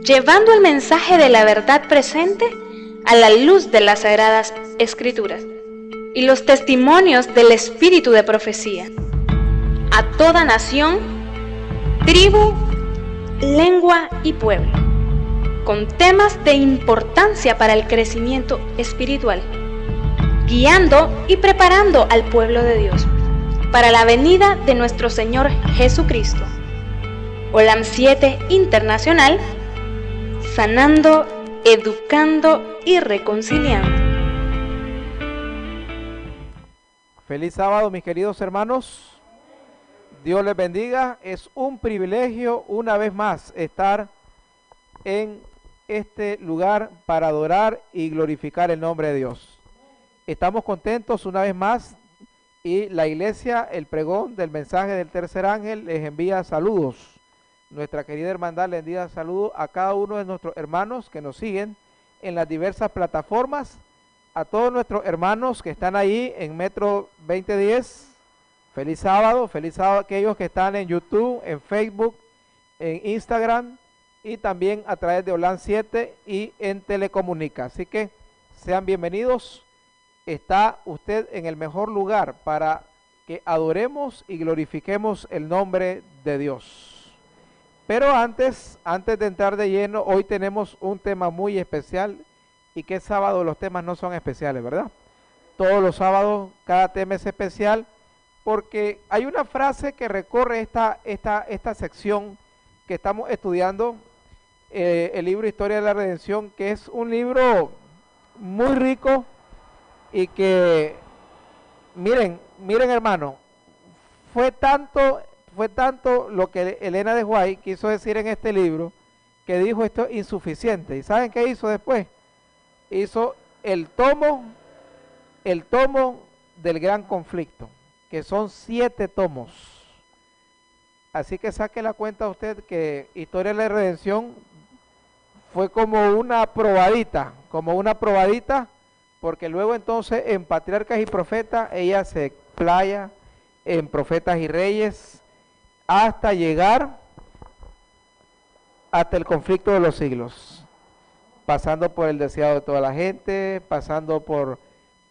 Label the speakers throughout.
Speaker 1: llevando el mensaje de la verdad presente a la luz de las Sagradas Escrituras y los testimonios del espíritu de profecía, a toda nación, tribu, lengua y pueblo, con temas de importancia para el crecimiento espiritual, guiando y preparando al pueblo de Dios para la venida de nuestro Señor Jesucristo. Olam 7 Internacional, sanando, educando y reconciliando.
Speaker 2: Feliz sábado, mis queridos hermanos. Dios les bendiga. Es un privilegio una vez más estar en este lugar para adorar y glorificar el nombre de Dios. Estamos contentos una vez más y la iglesia, el pregón del mensaje del tercer ángel, les envía saludos. Nuestra querida hermandad le envía saludos a cada uno de nuestros hermanos que nos siguen en las diversas plataformas, a todos nuestros hermanos que están ahí en Metro 2010. Feliz sábado a aquellos que están en YouTube, en Facebook, en Instagram y también a través de Olam 7 y en Telecomunica. Así que sean bienvenidos. Está usted en el mejor lugar para que adoremos y glorifiquemos el nombre de Dios. Pero antes de entrar de lleno, hoy tenemos un tema muy especial y que sábado los temas no son especiales, ¿verdad? Todos los sábados cada tema es especial porque hay una frase que recorre esta sección que estamos estudiando, el libro Historia de la Redención, que es un libro muy rico y que, miren hermano, fue tanto lo que Elena de White quiso decir en este libro, que dijo esto es insuficiente. ¿Y saben qué hizo después? Hizo el tomo del gran conflicto, que son 7 tomos. Así que saque la cuenta usted que Historia de la Redención fue como una probadita, porque luego entonces en Patriarcas y Profetas ella se explaya en Profetas y Reyes, hasta llegar hasta el conflicto de los siglos, pasando por el deseado de toda la gente, pasando por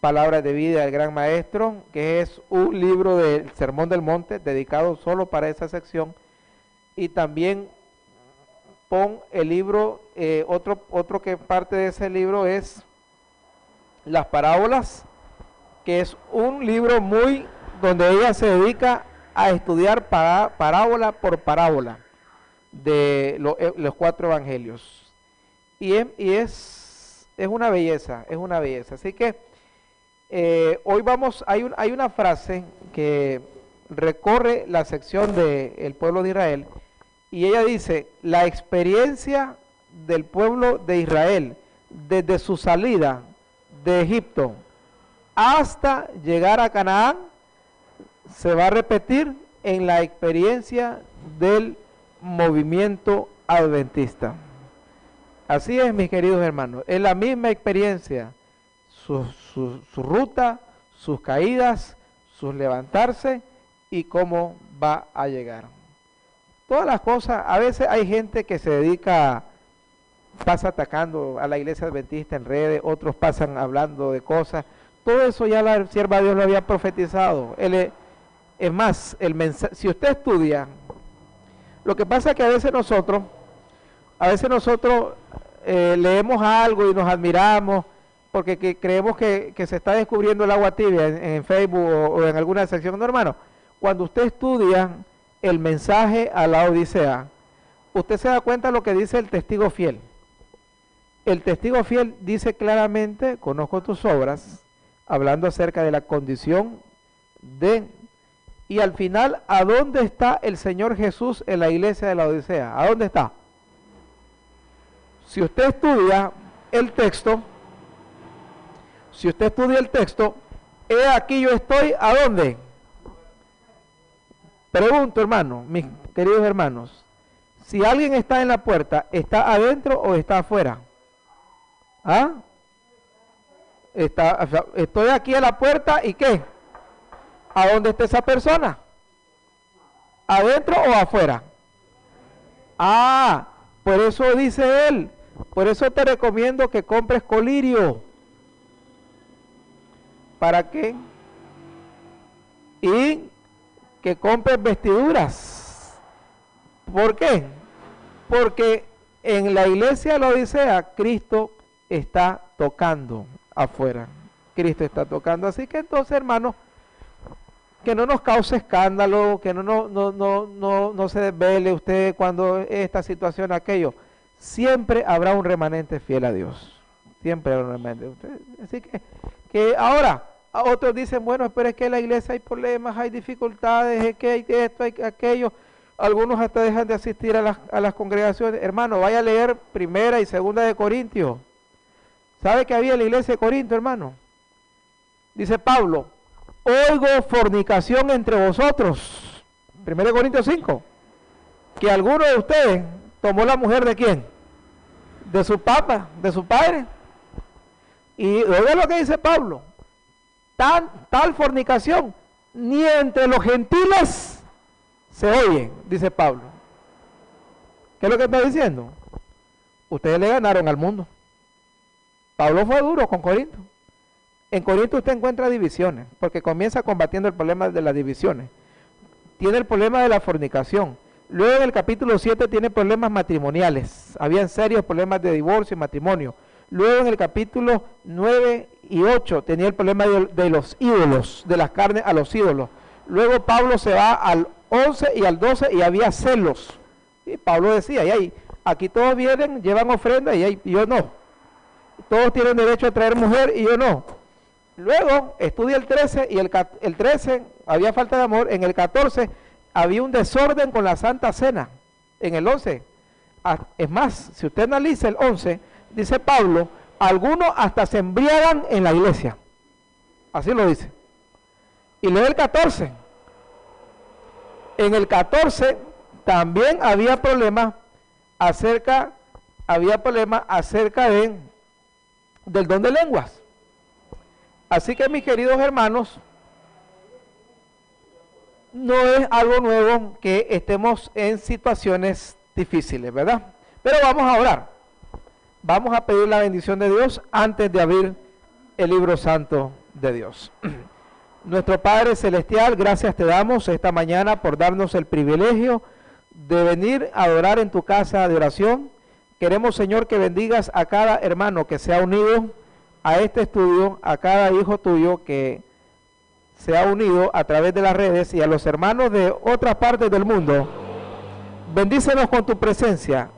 Speaker 2: Palabras de Vida del Gran Maestro, que es un libro del Sermón del Monte, dedicado solo para esa sección, y también pon el libro, otro que parte de ese libro es Las Parábolas, que es un libro donde ella se dedica a estudiar parábola por parábola de los 4 evangelios. Y es una belleza, Así que hoy hay una frase que recorre la sección del pueblo de Israel, y ella dice: la experiencia del pueblo de Israel desde su salida de Egipto hasta llegar a Canaán se va a repetir en la experiencia del movimiento adventista. Así es, mis queridos hermanos, es la misma experiencia, su ruta, sus caídas, sus levantarse y cómo va a llegar. Todas las cosas, a veces hay gente que se dedica, pasa atacando a la iglesia adventista en redes, otros pasan hablando de cosas, todo eso ya la sierva de Dios lo había profetizado. Es más, si usted estudia, lo que pasa es que a veces nosotros leemos algo y nos admiramos porque creemos que se está descubriendo el agua tibia en Facebook o en alguna sección. No, hermano, cuando usted estudia el mensaje a la Odisea, usted se da cuenta de lo que dice el testigo fiel. El testigo fiel dice claramente: conozco tus obras, hablando acerca de la condición y al final, ¿a dónde está el Señor Jesús en la iglesia de la Odisea? ¿A dónde está? Si usted estudia el texto, he aquí yo estoy, ¿a dónde? Pregunto, hermano, mis queridos hermanos, si alguien está en la puerta, ¿está adentro o está afuera? ¿Ah? Estoy aquí a la puerta, ¿y qué? ¿A dónde está esa persona? ¿Adentro o afuera? Ah, Por eso dice él, por eso te recomiendo que compres colirio. ¿Para qué? Y que compres vestiduras. ¿Por qué? Porque en la iglesia de la Odisea, Cristo está tocando afuera. Cristo está tocando. Así que entonces, hermanos, que no nos cause escándalo, que no se desvele usted cuando esta situación, aquello. Siempre habrá un remanente fiel a Dios. Siempre habrá un remanente. Así que ahora, otros dicen, bueno, pero es que en la iglesia hay problemas, hay dificultades, es que hay esto, hay aquello. Algunos hasta dejan de asistir a las congregaciones. Hermano, vaya a leer 1 y 2 de Corintios. ¿Sabe que había en la iglesia de Corinto, hermano? Dice Pablo, oigo fornicación entre vosotros. 1 Corintios 5. Que alguno de ustedes tomó la mujer de quién? De su papá, de su padre. Y oiga lo que dice Pablo. Tal fornicación, ni entre los gentiles se oye, dice Pablo. ¿Qué es lo que está diciendo? Ustedes le ganaron al mundo. Pablo fue duro con Corinto. En Corinto usted encuentra divisiones, porque comienza combatiendo el problema de las divisiones. Tiene el problema de la fornicación. Luego en el capítulo 7 tiene problemas matrimoniales. Habían serios problemas de divorcio y matrimonio. Luego en el capítulo 9 y 8 tenía el problema de los ídolos, de las carnes a los ídolos. Luego Pablo se va al 11 y al 12 y había celos. Y Pablo decía, aquí todos vienen, llevan ofrenda y yo no. Todos tienen derecho a traer mujer y yo no. Luego estudia el 13 y el 13 había falta de amor. En el 14 había un desorden con la Santa Cena. En el 11, es más, si usted analiza el 11, dice Pablo, algunos hasta se embriagan en la iglesia. Así lo dice. Y luego el 14. En el 14 también había problemas acerca del don de lenguas. Así que, mis queridos hermanos, no es algo nuevo que estemos en situaciones difíciles, ¿verdad? Pero vamos a orar. Vamos a pedir la bendición de Dios antes de abrir el libro santo de Dios. Nuestro Padre Celestial, gracias te damos esta mañana por darnos el privilegio de venir a adorar en tu casa de oración. Queremos, Señor, que bendigas a cada hermano que se ha unido a este estudio, a cada hijo tuyo que se ha unido a través de las redes y a los hermanos de otras partes del mundo. Bendícenos con tu presencia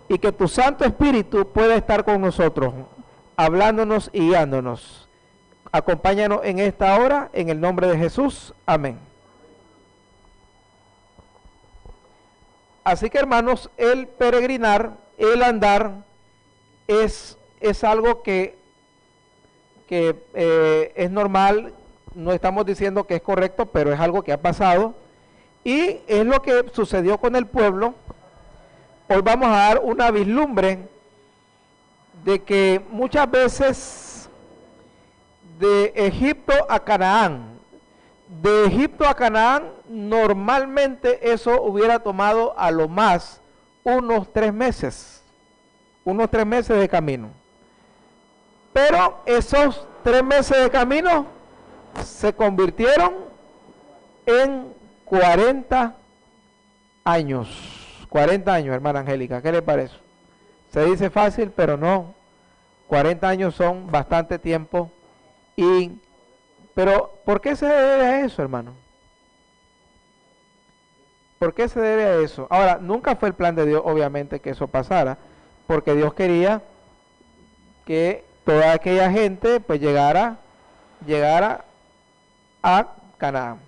Speaker 2: y que tu Santo Espíritu pueda estar con nosotros, hablándonos y guiándonos. Acompáñanos en esta hora, en el nombre de Jesús. Amén. Así que, hermanos, el peregrinar, el andar, es algo que es normal. No estamos diciendo que es correcto, pero es algo que ha pasado. Y es lo que sucedió con el pueblo. Hoy vamos a dar una vislumbre de que muchas veces de Egipto a Canaán, normalmente eso hubiera tomado a lo más unos 3 meses de camino. Pero esos 3 meses de camino se convirtieron en 40 años. 40 años, hermana Angélica, ¿qué le parece? Se dice fácil, pero no. 40 años son bastante tiempo. Pero, ¿por qué se debe a eso, hermano? ¿Por qué se debe a eso? Ahora, nunca fue el plan de Dios, obviamente, que eso pasara, porque Dios quería que toda aquella gente, pues, llegara a Canaán.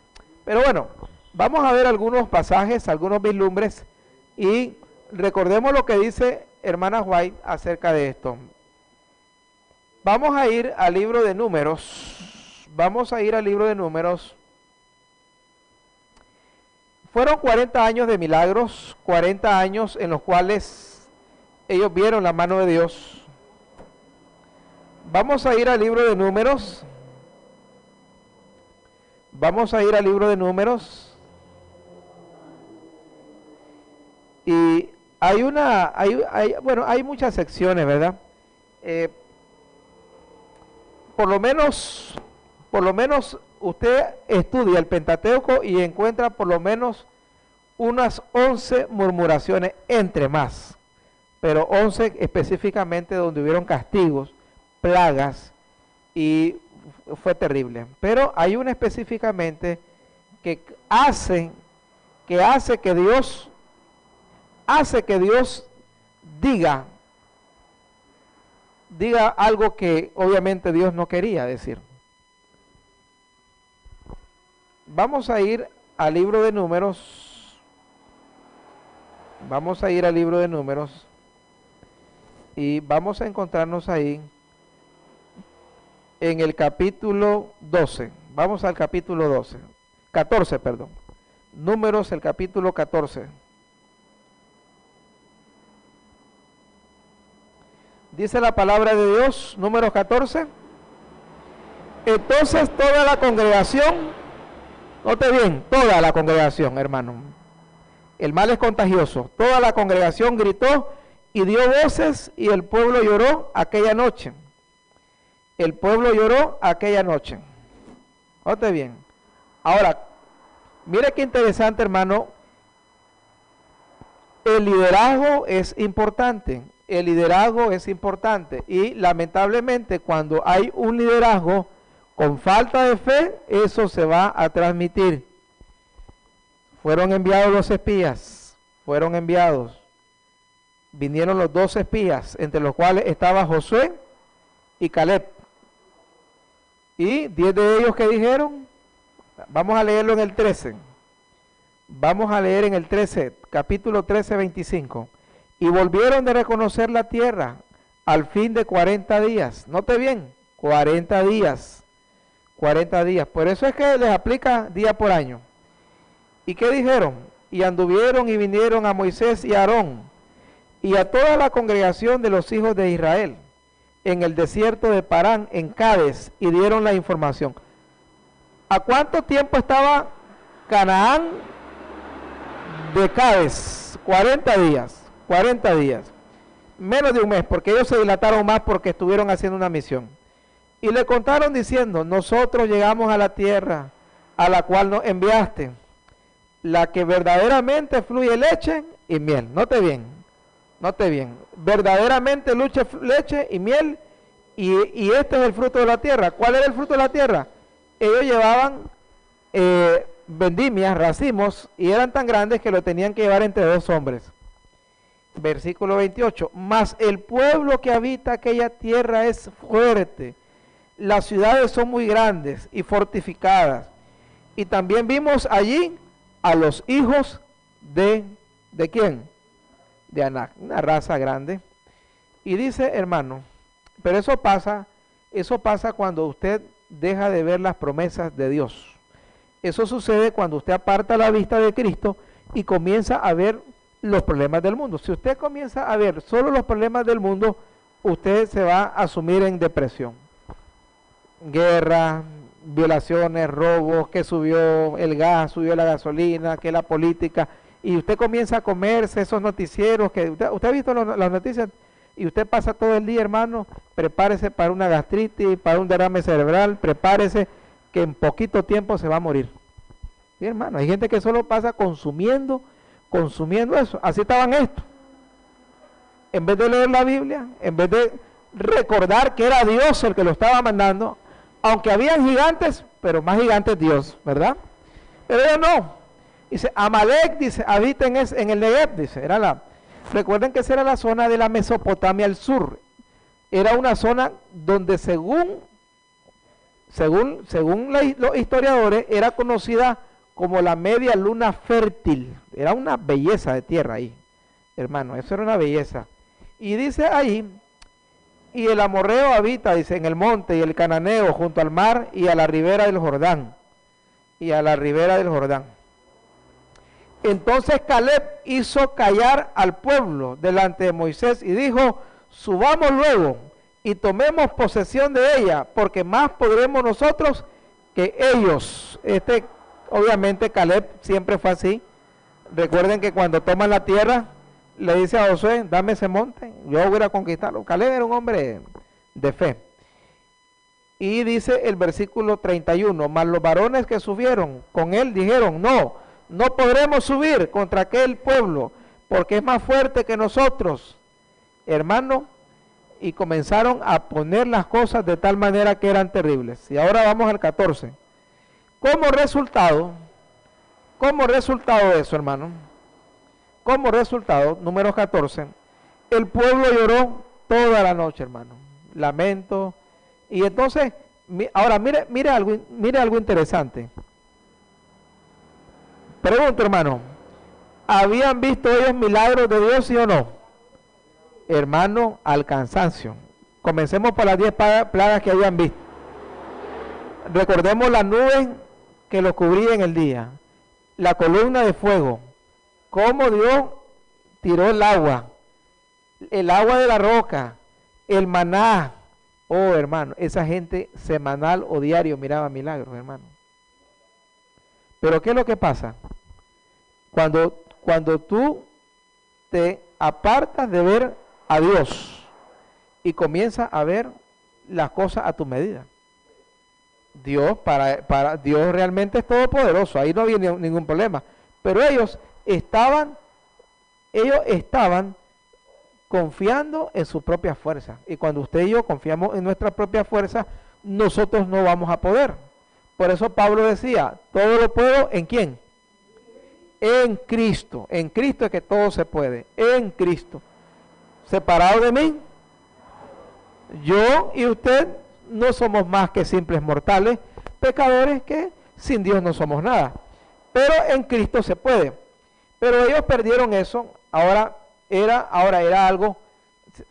Speaker 2: Pero bueno, vamos a ver algunos pasajes, algunos vislumbres, y recordemos lo que dice hermana White acerca de esto. Vamos a ir al libro de Números. Fueron 40 años de milagros, 40 años en los cuales ellos vieron la mano de Dios. Vamos a ir al libro de Números. Y bueno, hay muchas secciones, ¿verdad? Por lo menos usted estudia el Pentateuco y encuentra por lo menos unas 11 murmuraciones, entre más, pero 11 específicamente donde hubieron castigos, plagas, y fue terrible. Pero hay una específicamente que hace que Dios diga algo que obviamente Dios no quería decir. Vamos a ir al libro de Números. Vamos a ir al libro de Números y vamos a encontrarnos ahí en el capítulo 12. Vamos al capítulo 14, perdón. Números, el capítulo 14. Dice la palabra de Dios, Números 14. Entonces toda la congregación, note bien, toda la congregación, hermano. El mal es contagioso. Toda la congregación gritó y dio voces y el pueblo lloró aquella noche. El pueblo lloró aquella noche. Note bien. Ahora, mire qué interesante, hermano. El liderazgo es importante. El liderazgo es importante. Y lamentablemente cuando hay un liderazgo con falta de fe, eso se va a transmitir. Fueron enviados los espías. Fueron enviados. Vinieron los 2 espías, entre los cuales estaba Josué y Caleb. Y 10 de ellos que dijeron, vamos a leerlo en el 13. Vamos a leer en el 13, capítulo 13, 25. Y volvieron de reconocer la tierra al fin de 40 días. Note bien, 40 días. 40 días. Por eso es que les aplica día por año. ¿Y qué dijeron? Y anduvieron y vinieron a Moisés y a Aarón y a toda la congregación de los hijos de Israel en el desierto de Parán, en Cades, y dieron la información. ¿A cuánto tiempo estaba Canaán de Cades? 40 días. 40 días. Menos de un mes, porque ellos se dilataron más porque estuvieron haciendo una misión. Y le contaron diciendo, nosotros llegamos a la tierra a la cual nos enviaste, la que verdaderamente fluye leche y miel. Note bien, note bien. Verdaderamente leche y miel, y este es el fruto de la tierra. ¿Cuál era el fruto de la tierra? Ellos llevaban vendimias, racimos, y eran tan grandes que lo tenían que llevar entre 2 hombres. Versículo 28. Mas el pueblo que habita aquella tierra es fuerte, las ciudades son muy grandes y fortificadas. Y también vimos allí a los hijos ¿de quién? De Anac, una raza grande. Y dice, hermano, pero eso pasa cuando usted deja de ver las promesas de Dios. Eso sucede cuando usted aparta la vista de Cristo y comienza a ver los problemas del mundo. Si usted comienza a ver solo los problemas del mundo, usted se va a sumir en depresión. Guerra, violaciones, robos, que subió el gas, subió la gasolina, que la política, y usted comienza a comerse esos noticieros, que usted ha visto las noticias, y usted pasa todo el día, hermano, prepárese para una gastritis, para un derrame cerebral, prepárese que en poquito tiempo se va a morir. Sí, hermano, hay gente que solo pasa consumiendo eso. Así estaban estos. En vez de leer la Biblia, en vez de recordar que era Dios el que lo estaba mandando, aunque habían gigantes, pero más gigantes Dios, ¿verdad? Pero ellos no. Dice, Amalek, dice, habita en el Negev, dice, recuerden que esa era la zona de la Mesopotamia al sur. Era una zona donde según los historiadores, era conocida como la media luna fértil. Era una belleza de tierra ahí, hermano, eso era una belleza. Y dice ahí, y el amorreo habita, dice, en el monte, y el cananeo junto al mar y a la ribera del Jordán. Entonces Caleb hizo callar al pueblo delante de Moisés y dijo, subamos luego y tomemos posesión de ella, porque más podremos nosotros que ellos. Obviamente Caleb siempre fue así. Recuerden que cuando toman la tierra, le dice a Josué, dame ese monte, yo voy a conquistarlo. Caleb era un hombre de fe. Y dice el versículo 31, mas los varones que subieron con él dijeron, no, no podremos subir contra aquel pueblo, porque es más fuerte que nosotros, hermano. Y comenzaron a poner las cosas de tal manera que eran terribles. Y ahora vamos al 14. Como resultado de eso, hermano, como resultado, número 14, el pueblo lloró toda la noche, hermano, lamento. Y entonces, ahora mire algo interesante. Pregunto, hermano, ¿habían visto ellos milagros de Dios, sí o no? Hermano, al cansancio. Comencemos por las 10 plagas que habían visto. Recordemos la nube que los cubría en el día, la columna de fuego, cómo Dios tiró el agua de la roca, el maná. Oh, hermano, esa gente semanal o diario miraba milagros, hermano. Pero ¿qué es lo que pasa? Cuando tú te apartas de ver a Dios y comienzas a ver las cosas a tu medida. Dios Dios realmente es todopoderoso, ahí no había ningún problema. Pero ellos estaban confiando en su propia fuerza. Y cuando usted y yo confiamos en nuestra propia fuerza, nosotros no vamos a poder. Por eso Pablo decía, todo lo puedo, ¿en quién? En Cristo. En Cristo es que todo se puede. En Cristo. Separado de mí, yo y usted no somos más que simples mortales, pecadores que sin Dios no somos nada. Pero en Cristo se puede. Pero ellos perdieron eso. Ahora era algo.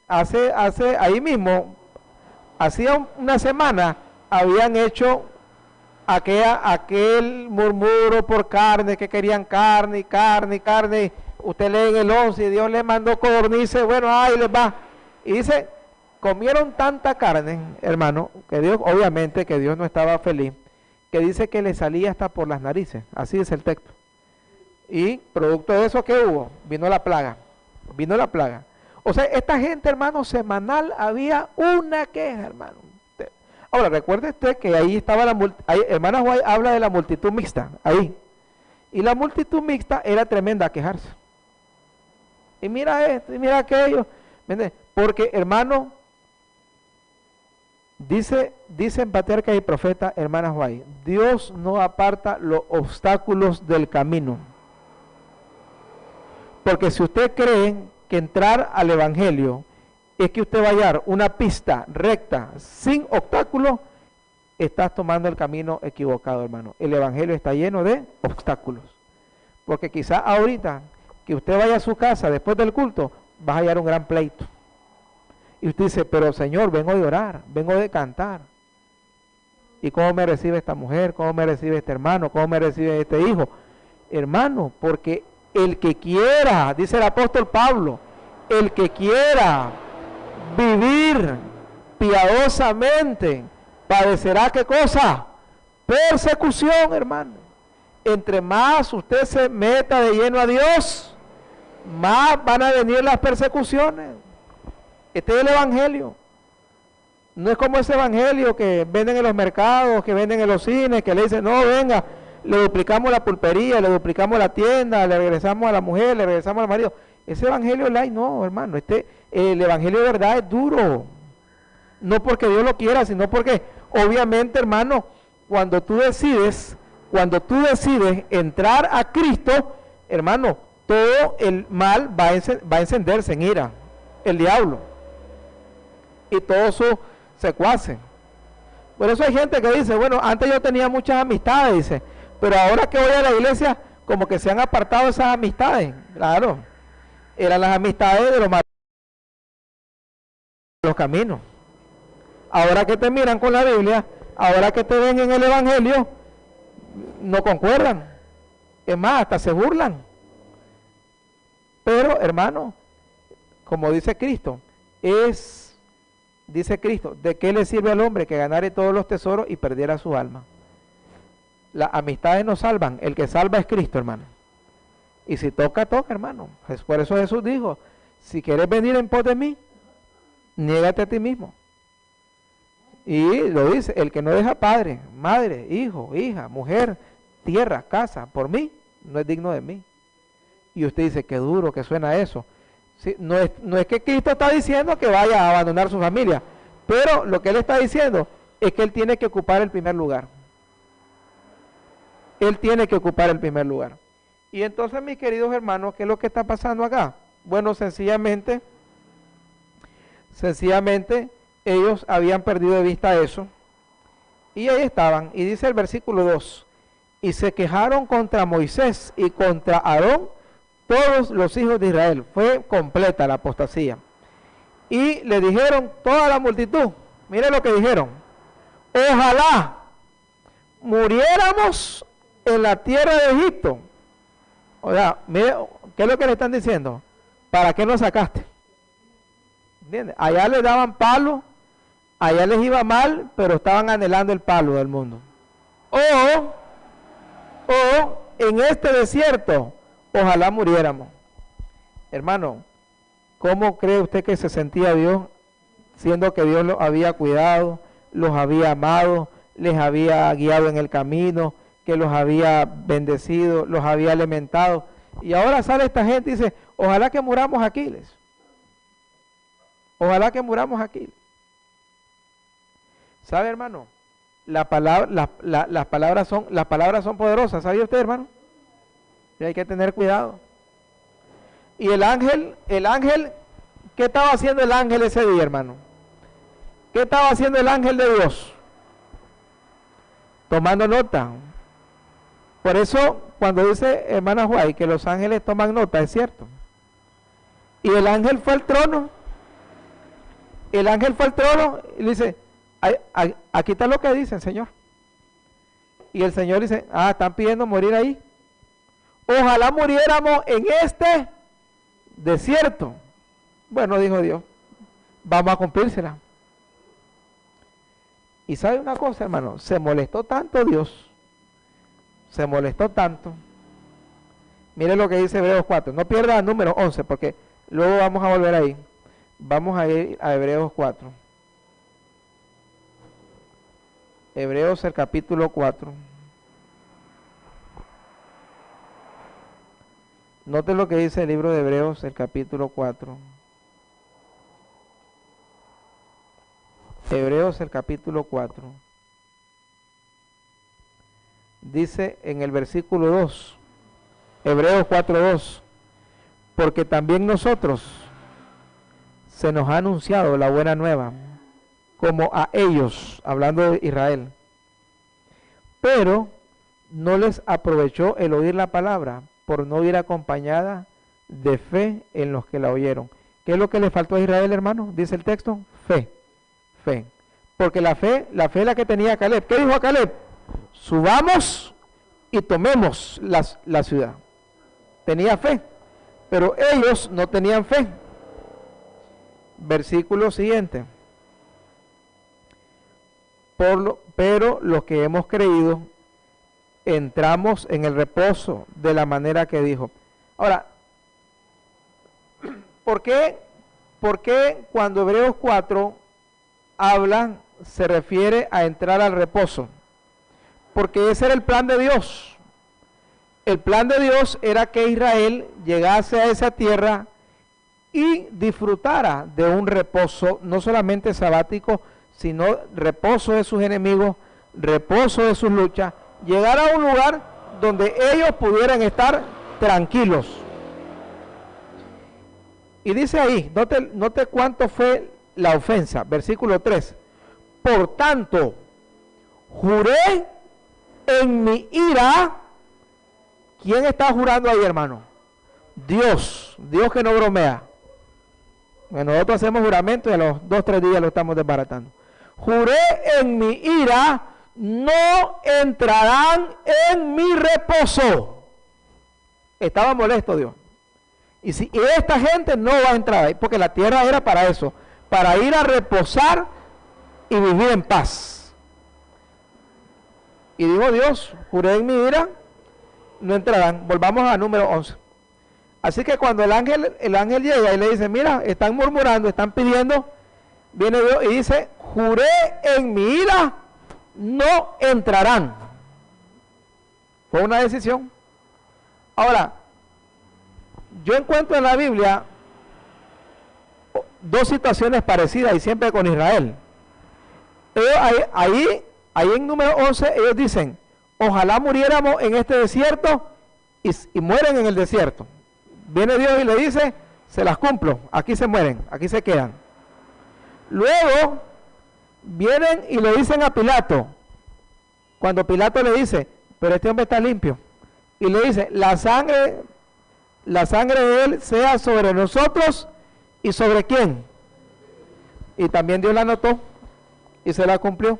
Speaker 2: Ahí mismo, hacía una semana, habían hecho aquel murmuro por carne, que querían carne. Usted lee en el 11, Dios le mandó codornices, bueno, ahí les va. Y dice, comieron tanta carne, hermano, que Dios, obviamente que Dios no estaba feliz, que dice que le salía hasta por las narices, así es el texto. Y producto de eso, ¿qué hubo? Vino la plaga. O sea, esta gente, hermano, semanal había una queja, hermano. Ahora, recuerde usted que ahí estaba hermana Juay habla de la multitud mixta, ahí. Y la multitud mixta era tremenda a quejarse. Y mira esto, y mira aquello. Porque, hermano, dice en Patriarca y Profeta, hermana Juay, Dios no aparta los obstáculos del camino. Porque si usted cree que entrar al Evangelio es que usted va a hallar una pista recta, sin obstáculos, estás tomando el camino equivocado, hermano. El Evangelio está lleno de obstáculos. Porque quizá ahorita que usted vaya a su casa después del culto, vas a hallar un gran pleito. Y usted dice, pero Señor, vengo de orar, vengo de cantar. ¿Y cómo me recibe esta mujer? ¿Cómo me recibe este hermano? ¿Cómo me recibe este hijo? Hermano, porque el que quiera, dice el apóstol Pablo, el que quiera vivir piadosamente, padecerá, ¿qué cosa? Persecución, hermano. Entre más usted se meta de lleno a Dios, más van a venir las persecuciones. Este es el Evangelio. No es como ese Evangelio que venden en los mercados, que venden en los cines, que le dicen, no, venga, le duplicamos la pulpería, le duplicamos la tienda, le regresamos a la mujer, le regresamos al marido. Ese Evangelio light, no, hermano. El Evangelio de verdad es duro. No porque Dios lo quiera, sino porque, obviamente, hermano, cuando tú decides entrar a Cristo, hermano, todo el mal va a encenderse en ira, el diablo y todos sus secuaces. Por eso hay gente que dice, bueno, antes yo tenía muchas amistades, dice, pero ahora que voy a la iglesia, como que se han apartado esas amistades. Claro, eran las amistades de los caminos. Ahora que te miran con la Biblia, ahora que te ven en el Evangelio, no concuerdan. Es más, hasta se burlan. Pero, hermano, como dice Cristo, ¿de qué le sirve al hombre que ganare todos los tesoros y perdiera su alma? Las amistades no salvan, el que salva es Cristo, hermano. Y si toca, toca, hermano. Por eso Jesús dijo, si quieres venir en pos de mí, niégate a ti mismo. Y lo dice, el que no deja padre, madre, hijo, hija, mujer, tierra, casa, por mí, no es digno de mí. Y usted dice, qué duro que suena eso. Sí, no es que Cristo está diciendo que vaya a abandonar su familia, pero lo que Él está diciendo es que Él tiene que ocupar el primer lugar. Él tiene que ocupar el primer lugar. Y entonces, mis queridos hermanos, ¿qué es lo que está pasando acá? Bueno, sencillamente, ellos habían perdido de vista eso, y ahí estaban, y dice el versículo 2, y se quejaron contra Moisés y contra Aarón todos los hijos de Israel. Fue completa la apostasía. Y le dijeron toda la multitud, mire lo que dijeron, ojalá muriéramos en la tierra de Egipto. O sea, mire, ¿qué es lo que le están diciendo? ¿Para qué nos sacaste? ¿Entiendes? Allá les daban palo, allá les iba mal, pero estaban anhelando el palo del mundo. O en este desierto, ojalá muriéramos. Hermano, ¿cómo cree usted que se sentía Dios, siendo que Dios los había cuidado, los había amado, les había guiado en el camino, que los había bendecido, los había alimentado? Y ahora sale esta gente y dice, ojalá que muramos aquí. Ojalá que muramos aquí. ¿Sabe, hermano? Las palabras son poderosas. ¿Sabía usted, hermano? Y hay que tener cuidado. Y el ángel, ¿qué estaba haciendo el ángel ese día, hermano? ¿Qué estaba haciendo el ángel de Dios? Tomando nota. Por eso, cuando dice hermana Juay que los ángeles toman nota, es cierto. Y el ángel fue al trono. El ángel fue al trono y le dice, aquí está lo que dicen, Señor. Y el Señor dice, están pidiendo morir ahí. Ojalá muriéramos en este desierto. Bueno, dijo Dios, vamos a cumplírsela. Y sabe una cosa, hermano, se molestó tanto Dios, se molestó tanto. Mire lo que dice Hebreos 4, no pierda el número 11, porque luego vamos a volver ahí. Vamos a ir a Hebreos 4. Hebreos el capítulo 4. Noten lo que dice el libro de Hebreos, el capítulo 4. Hebreos, el capítulo 4. Dice en el versículo 2, Hebreos 4:2, porque también nosotros se nos ha anunciado la buena nueva, como a ellos, hablando de Israel, pero no les aprovechó el oír la palabra, por no ir acompañada de fe en los que la oyeron. ¿Qué es lo que le faltó a Israel, hermano? Dice el texto, fe. Porque la fe es la que tenía Caleb. ¿Qué dijo a Caleb? Subamos y tomemos la ciudad. Tenía fe, pero ellos no tenían fe. Versículo siguiente. Pero los que hemos creído, entramos en el reposo de la manera que dijo. Ahora, ¿por qué cuando Hebreos 4 habla, se refiere a entrar al reposo? Porque ese era el plan de Dios. El plan de Dios era que Israel llegase a esa tierra y disfrutara de un reposo, no solamente sabático, sino reposo de sus enemigos, reposo de sus luchas, llegar a un lugar donde ellos pudieran estar tranquilos. Y dice ahí, note cuánto fue la ofensa, versículo 3. Por tanto, juré en mi ira. ¿Quién está jurando ahí, hermano? Dios que no bromea. Bueno, nosotros hacemos juramento y a los 2-3 días lo estamos desbaratando. Juré en mi ira, no entrarán en mi reposo. Estaba molesto Dios. Y esta gente no va a entrar ahí, porque la tierra era para eso, para ir a reposar y vivir en paz. Y dijo Dios, juré en mi ira, no entrarán. Volvamos a número 11. Así que cuando el ángel llega y le dice, mira, están murmurando, están pidiendo, viene Dios y dice, juré en mi ira, no entrarán. Fue una decisión. Ahora, yo encuentro en la Biblia dos situaciones parecidas y siempre con Israel. Ahí en número 11 ellos dicen, ojalá muriéramos en este desierto y mueren en el desierto. Viene Dios y le dice, se las cumplo, aquí se mueren, aquí se quedan. Luego vienen y le dicen a Pilato, cuando Pilato le dice, pero este hombre está limpio, y le dice, la sangre de él sea sobre nosotros y sobre quién. Y también Dios la anotó y se la cumplió,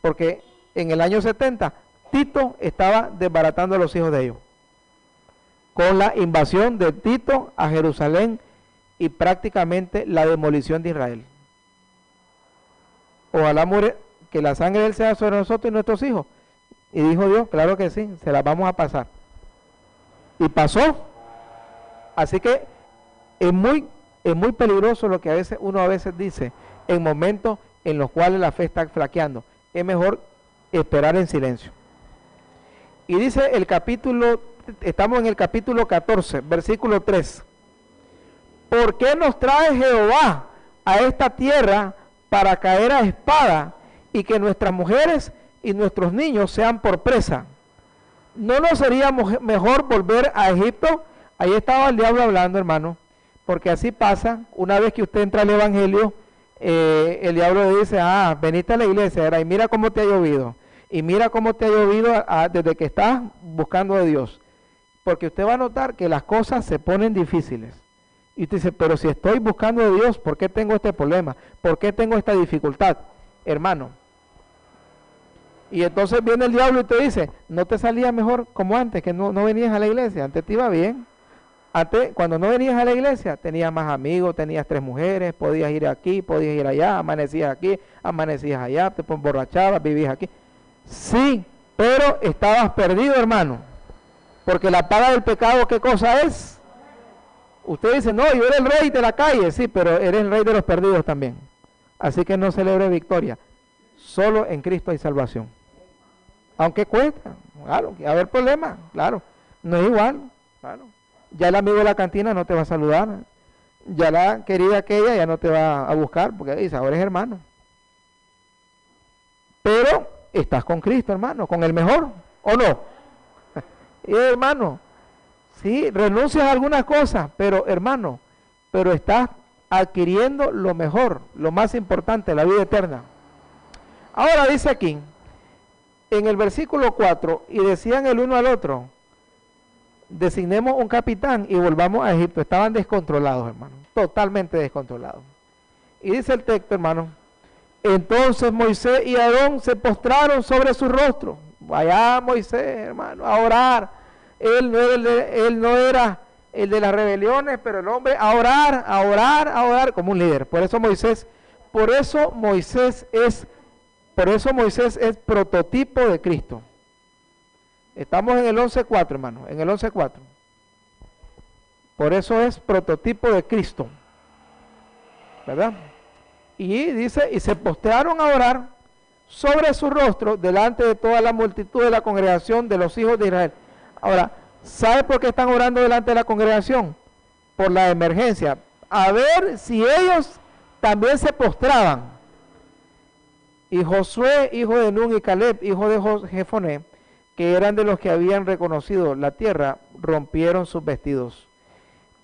Speaker 2: porque en el año 70 Tito estaba desbaratando a los hijos de ellos, con la invasión de Tito a Jerusalén y prácticamente la demolición de Israel. Ojalá muere, que la sangre de él sea sobre nosotros y nuestros hijos. Y dijo Dios, claro que sí, se las vamos a pasar. Y pasó. Así que es muy peligroso lo que uno a veces dice en momentos en los cuales la fe está flaqueando. Es mejor esperar en silencio. Y dice el capítulo, estamos en el capítulo 14, versículo 3. ¿Por qué nos trae Jehová a esta tierra para caer a espada y que nuestras mujeres y nuestros niños sean por presa? ¿No nos sería mejor volver a Egipto? Ahí estaba el diablo hablando, hermano, porque así pasa, una vez que usted entra al evangelio, el diablo le dice, veniste a la iglesia, y mira cómo te ha llovido, y mira cómo te ha llovido desde que estás buscando a Dios, porque usted va a notar que las cosas se ponen difíciles, y usted dice, pero si estoy buscando a Dios, ¿por qué tengo este problema? ¿Por qué tengo esta dificultad? Hermano, y entonces viene el diablo y te dice, ¿no te salía mejor como antes, que no venías a la iglesia? Antes te iba bien. Antes, cuando no venías a la iglesia, tenías más amigos, tenías 3 mujeres, podías ir aquí, podías ir allá, amanecías aquí, amanecías allá, te emborrachabas, vivías aquí. Sí, pero estabas perdido, hermano, porque la paga del pecado, ¿qué cosa es? Usted dice, no, yo era el rey de la calle, sí, pero eres el rey de los perdidos también. Así que no celebre victoria, solo en Cristo hay salvación. Aunque cuesta, claro, que va a haber problemas, claro, no es igual, claro. Ya el amigo de la cantina no te va a saludar, ya la querida aquella ya no te va a buscar, porque dice, ahora es hermano. Pero estás con Cristo, hermano, con el mejor, ¿o no? Hermano, sí, renuncias a algunas cosas, pero hermano, pero estás adquiriendo lo mejor, lo más importante, la vida eterna. Ahora dice aquí, en el versículo 4, y decían el uno al otro, designemos un capitán y volvamos a Egipto. Estaban descontrolados, hermano, totalmente descontrolados. Y dice el texto, hermano, entonces Moisés y Aarón se postraron sobre su rostro. Vaya Moisés, hermano, a orar. Él no era el de las rebeliones, pero el hombre a orar como un líder. Por eso Moisés es prototipo de Cristo. Estamos en el 11.4, hermano, en el 11.4. Por eso es prototipo de Cristo, ¿verdad? Y dice, y se postraron a orar sobre su rostro delante de toda la multitud de la congregación de los hijos de Israel. Ahora, ¿sabe por qué están orando delante de la congregación? Por la emergencia. A ver si ellos también se postraban. Y Josué, hijo de Nun, y Caleb, hijo de Jefoné, que eran de los que habían reconocido la tierra, rompieron sus vestidos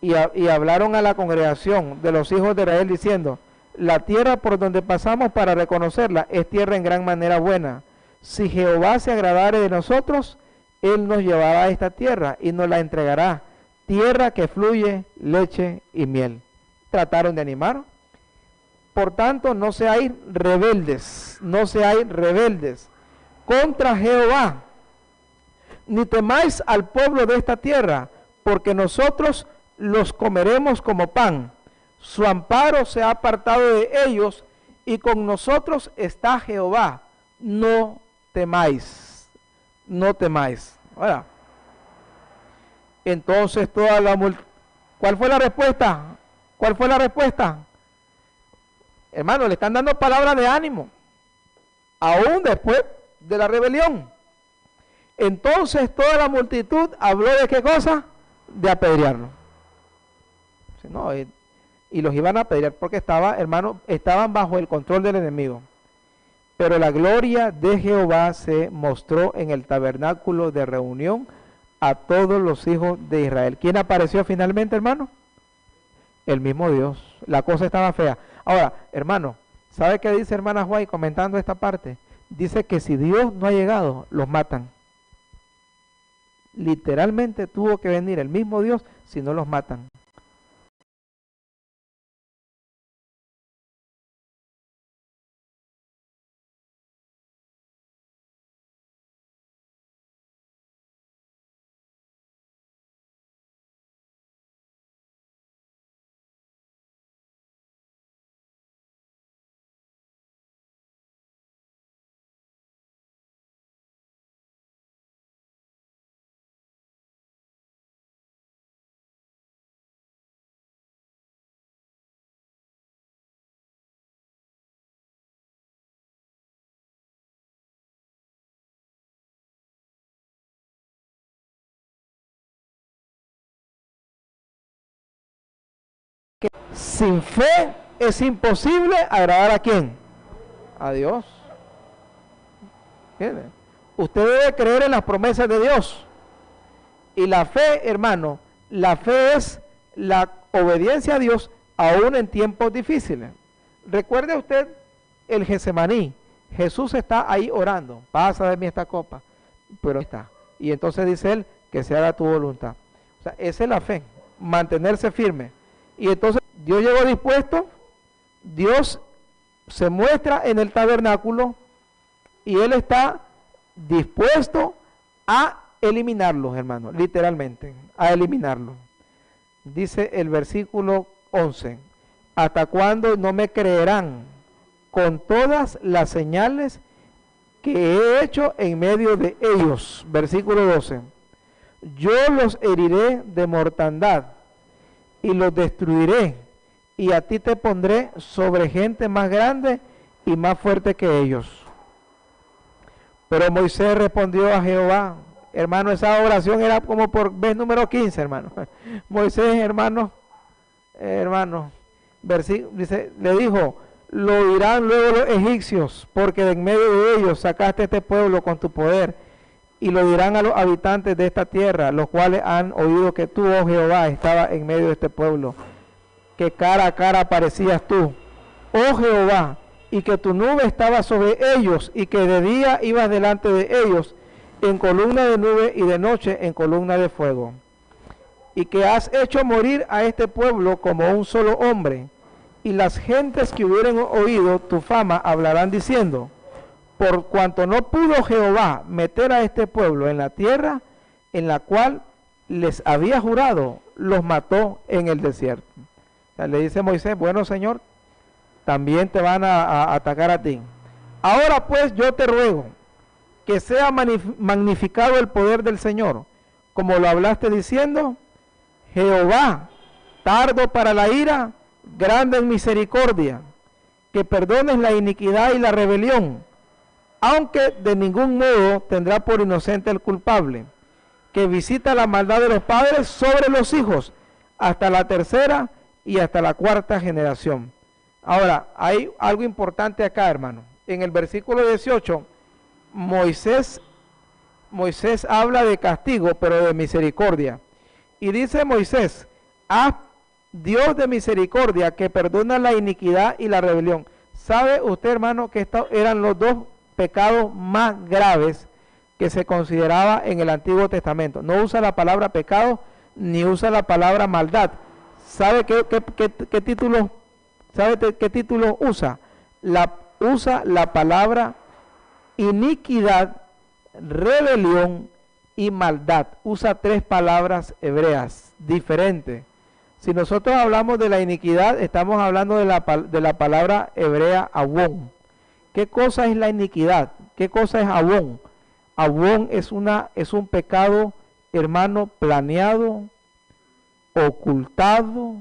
Speaker 2: y hablaron a la congregación de los hijos de Israel diciendo, la tierra por donde pasamos para reconocerla es tierra en gran manera buena. Si Jehová se agradare de nosotros, Él nos llevará a esta tierra y nos la entregará, tierra que fluye leche y miel. Trataron de animar. Por tanto, no seáis rebeldes contra Jehová, ni temáis al pueblo de esta tierra, porque nosotros los comeremos como pan. Su amparo se ha apartado de ellos, y con nosotros está Jehová. No temáis. Ahora, Entonces toda la multitud, ¿cuál fue la respuesta? ¿Cuál fue la respuesta? Hermano, le están dando palabras de ánimo, aún después de la rebelión. Entonces toda la multitud habló de qué cosa, de apedrearlo. No, y los iban a apedrear porque estaban bajo el control del enemigo. Pero la gloria de Jehová se mostró en el tabernáculo de reunión a todos los hijos de Israel. ¿Quién apareció finalmente, hermano? El mismo Dios. La cosa estaba fea. Ahora, hermano, ¿sabe qué dice hermana Juay comentando esta parte? Dice que si Dios no ha llegado, los matan. Literalmente tuvo que venir el mismo Dios, si no los matan. Sin fe es imposible agradar a ¿quién? A Dios. ¿Entiende? Usted debe creer en las promesas de Dios. Y la fe, hermano, la fe es la obediencia a Dios aún en tiempos difíciles. Recuerde usted el Getsemaní. Jesús está ahí orando. Pasa de mí esta copa. Pero está. Y entonces dice él que se haga tu voluntad. O sea, esa es la fe. Mantenerse firme. Y entonces Dios llegó dispuesto, Dios se muestra en el tabernáculo y Él está dispuesto a eliminarlos, hermanos, literalmente, a eliminarlos. Dice el versículo 11, ¿hasta cuándo no me creerán con todas las señales que he hecho en medio de ellos? Versículo 12, yo los heriré de mortandad y los destruiré, y a ti te pondré sobre gente más grande y más fuerte que ellos. Pero Moisés respondió a Jehová, hermano, esa oración era como por vez número 15, hermano. Moisés, hermano, dice, le dijo, lo dirán luego los egipcios, porque de en medio de ellos sacaste este pueblo con tu poder, y lo dirán a los habitantes de esta tierra, los cuales han oído que tú, oh Jehová, estabas en medio de este pueblo, que cara a cara aparecías tú, oh Jehová, y que tu nube estaba sobre ellos, y que de día ibas delante de ellos, en columna de nube, y de noche en columna de fuego. Y que has hecho morir a este pueblo como un solo hombre, y las gentes que hubieran oído tu fama hablarán diciendo, por cuanto no pudo Jehová meter a este pueblo en la tierra en la cual les había jurado, los mató en el desierto. O sea, le dice Moisés, bueno Señor, también te van a atacar a ti. Ahora pues yo te ruego que sea magnificado el poder del Señor, como lo hablaste diciendo, Jehová, tardo para la ira, grande en misericordia, que perdones la iniquidad y la rebelión, aunque de ningún modo tendrá por inocente el culpable, que visita la maldad de los padres sobre los hijos, hasta la tercera y hasta la cuarta generación. Ahora, hay algo importante acá, hermano. En el versículo 18, Moisés habla de castigo, pero de misericordia. Y dice Moisés, Dios de misericordia, que perdona la iniquidad y la rebelión. ¿Sabe usted, hermano, que estos eran los dos pecados más graves que se consideraba en el Antiguo Testamento? No usa la palabra pecado ni usa la palabra maldad. ¿Sabe qué título? ¿Sabe qué título usa? Usa la palabra iniquidad, rebelión y maldad. Usa tres palabras hebreas diferentes. Si nosotros hablamos de la iniquidad, estamos hablando de la palabra hebrea avón. ¿Qué cosa es la iniquidad? ¿Qué cosa es avón? Avón es un pecado hermano, planeado, ocultado,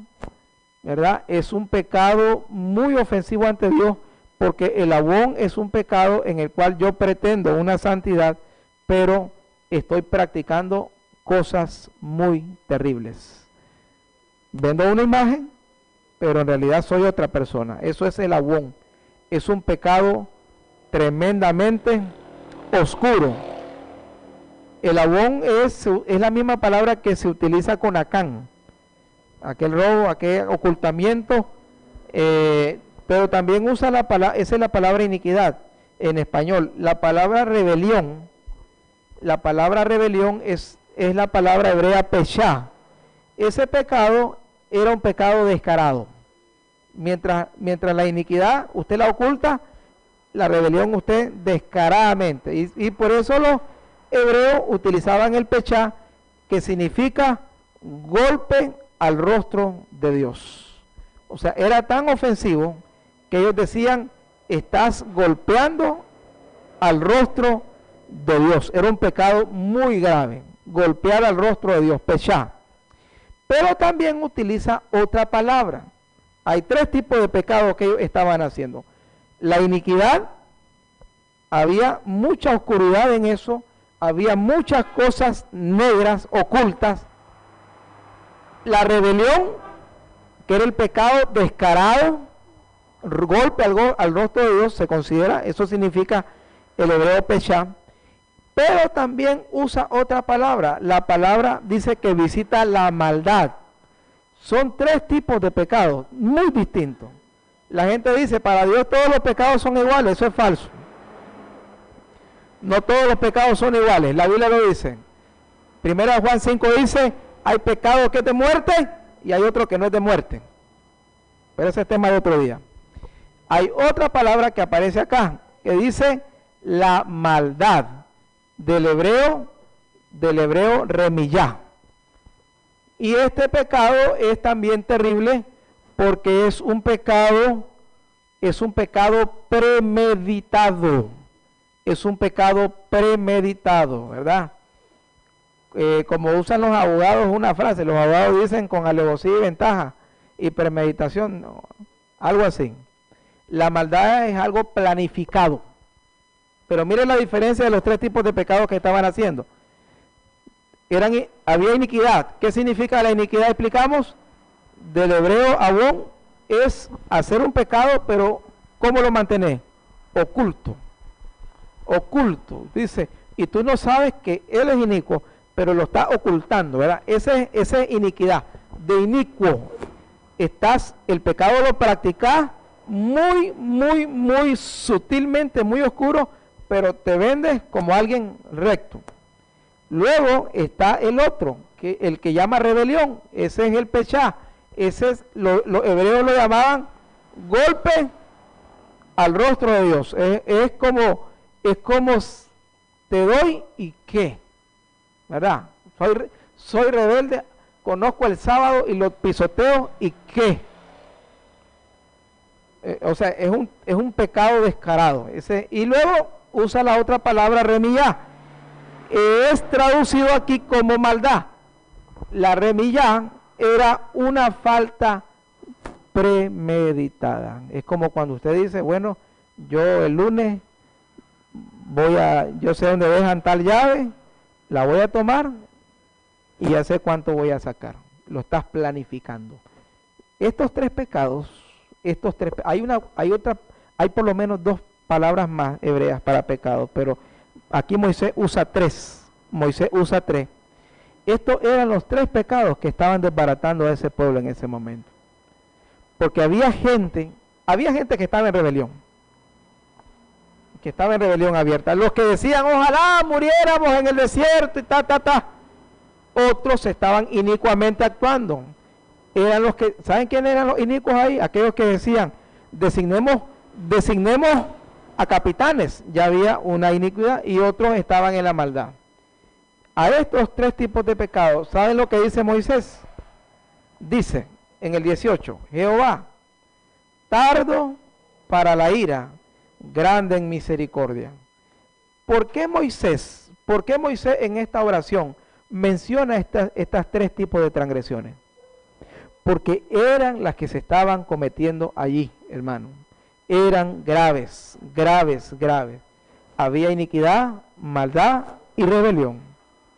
Speaker 2: ¿verdad? Es un pecado muy ofensivo ante Dios, porque el abón es un pecado en el cual yo pretendo una santidad, pero estoy practicando cosas muy terribles. Vendo una imagen, pero en realidad soy otra persona. Eso es el abón. Es un pecado tremendamente oscuro. El abón es la misma palabra que se utiliza con Acán, aquel robo, aquel ocultamiento, pero también usa la palabra, esa es la palabra iniquidad en español. La palabra rebelión es la palabra hebrea peshá. Ese pecado era un pecado descarado. Mientras la iniquidad usted la oculta, la rebelión usted descaradamente. Y por eso los hebreos utilizaban el peshá, que significa golpe al rostro de Dios. O sea, era tan ofensivo que ellos decían, estás golpeando al rostro de Dios. Era un pecado muy grave, golpear al rostro de Dios, peshá. Pero también utiliza otra palabra. Hay tres tipos de pecados que ellos estaban haciendo. La iniquidad, había mucha oscuridad en eso, había muchas cosas negras, ocultas. La rebelión, que era el pecado descarado, golpe al rostro de Dios, se considera, eso significa el hebreo peshá. Pero también usa otra palabra. La palabra dice que visita la maldad. Son tres tipos de pecados muy distintos. La gente dice, para Dios todos los pecados son iguales. Eso es falso. No todos los pecados son iguales. La Biblia lo dice. Primera Juan 5 dice, hay pecado que es de muerte y hay otro que no es de muerte. Pero ese es tema de otro día. Hay otra palabra que aparece acá, que dice la maldad. Del hebreo remillá. Y este pecado es también terrible porque es un pecado premeditado. Es un pecado premeditado, ¿verdad? Como usan los abogados una frase, los abogados dicen con alevosía y ventaja y premeditación, no, algo así. La maldad es algo planificado. Pero miren la diferencia de los tres tipos de pecados que estaban haciendo. Había iniquidad. ¿Qué significa la iniquidad? Explicamos. Del hebreo abón es hacer un pecado, pero ¿cómo lo mantenés? Oculto. Oculto. Dice, y tú no sabes que él es inicuo, pero lo está ocultando, ¿verdad? Esa es iniquidad. De inicuo. El pecado lo practicás muy sutilmente, muy oscuro, pero te vendes como alguien recto. Luego está el otro, el que llama rebelión. Ese es el peshá. Ese es, los hebreos lo llamaban golpe al rostro de Dios. Es como te doy y qué, ¿verdad? Soy rebelde, conozco el sábado y lo pisoteo y qué. O sea, es un pecado descarado. Y luego usa la otra palabra remillá. Es traducido aquí como maldad. La remillá era una falta premeditada. Es como cuando usted dice, bueno, yo el lunes yo sé dónde dejan tal llave, la voy a tomar y ya sé cuánto voy a sacar. Lo estás planificando. Estos tres pecados, hay por lo menos dos palabras más hebreas para pecado, pero aquí Moisés usa tres. Estos eran los tres pecados que estaban desbaratando a ese pueblo en ese momento. Porque había gente que estaba en rebelión. Que estaba en rebelión abierta. Los que decían, ojalá muriéramos en el desierto y Otros estaban inicuamente actuando. Eran los que, ¿saben quiénes eran los inicuos ahí? Aquellos que decían, designemos a capitanes. Ya había una iniquidad y otros estaban en la maldad. A estos tres tipos de pecados, ¿saben lo que dice Moisés? Dice en el 18, Jehová, tardo para la ira, grande en misericordia. ¿Por qué Moisés en esta oración menciona estas tres tipos de transgresiones? Porque eran las que se estaban cometiendo allí, hermano. Eran graves, graves, graves. Había iniquidad, maldad y rebelión,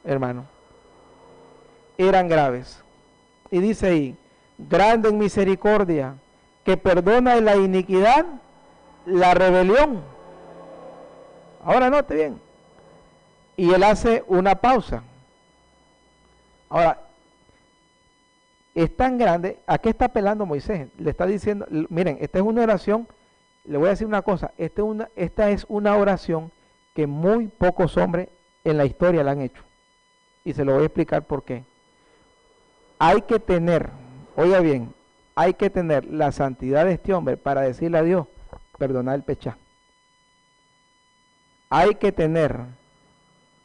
Speaker 2: hermano. Eran graves. Y dice ahí, grande en misericordia, que perdona la iniquidad, la rebelión. Ahora note bien. Y él hace una pausa. Ahora, es tan grande, ¿a qué está apelando Moisés? Le está diciendo, miren, esta es una oración, le voy a decir una cosa, esta es una oración que muy pocos hombres en la historia la han hecho. Y se lo voy a explicar por qué. Hay que tener, oiga bien, hay que tener la santidad de este hombre para decirle a Dios, perdonar el pecado. Hay que tener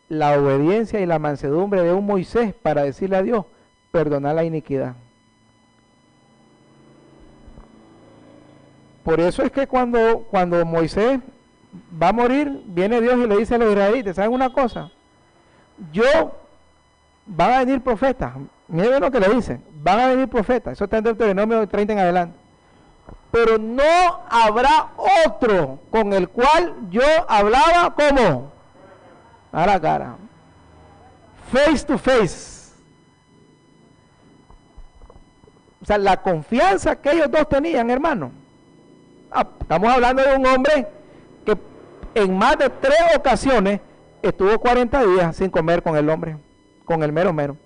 Speaker 2: la obediencia y la mansedumbre de un Moisés para decirle a Dios, perdonar la iniquidad. Por eso es que cuando Moisés va a morir, viene Dios y le dice a los israelitas, ¿saben una cosa? Van a venir profetas, miren lo que le dicen, van a venir profetas, eso está en Deuteronomio 30 en adelante, pero no habrá otro con el cual yo hablaba como a la cara, face to face. O sea, la confianza que ellos dos tenían, hermano. Estamos hablando de un hombre que en más de 3 ocasiones estuvo 40 días sin comer con el hombre, con el mero.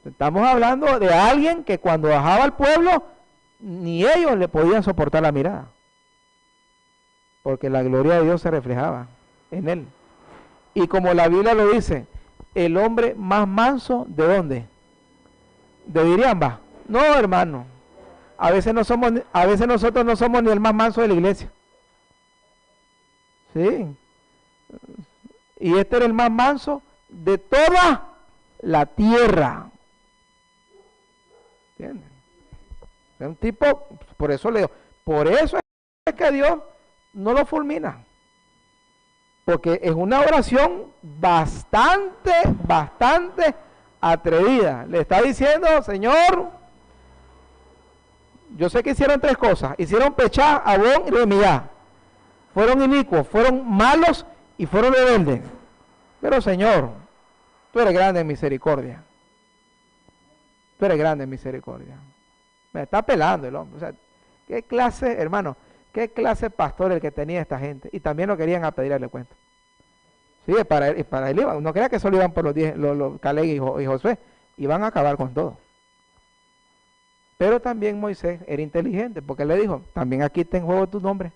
Speaker 2: Estamos hablando de alguien que cuando bajaba al pueblo, ni ellos le podían soportar la mirada. Porque la gloria de Dios se reflejaba en él. Y como la Biblia lo dice, el hombre más manso, ¿de dónde? ¿De Diriamba? No, hermano. A veces nosotros no somos ni el más manso de la iglesia. Sí. Y este era el más manso de toda la tierra. ¿Entienden? Es un tipo, por eso es que Dios no lo fulmina. Porque es una oración bastante atrevida. Le está diciendo, Señor, yo sé que hicieron 3 cosas. Hicieron pechá, abón y remillá. Fueron inicuos, fueron malos y fueron rebeldes. Pero Señor, tú eres grande en misericordia. Tú eres grande en misericordia. Me está pelando el hombre. O sea, qué clase, hermano, qué clase de pastor el que tenía esta gente. Y también lo querían a pedirle cuenta. Sí, para él iban. No crea que solo iban por los Caleb y Josué. Iban a acabar con todo. Pero también Moisés era inteligente, porque él le dijo, también aquí está en juego tu nombre.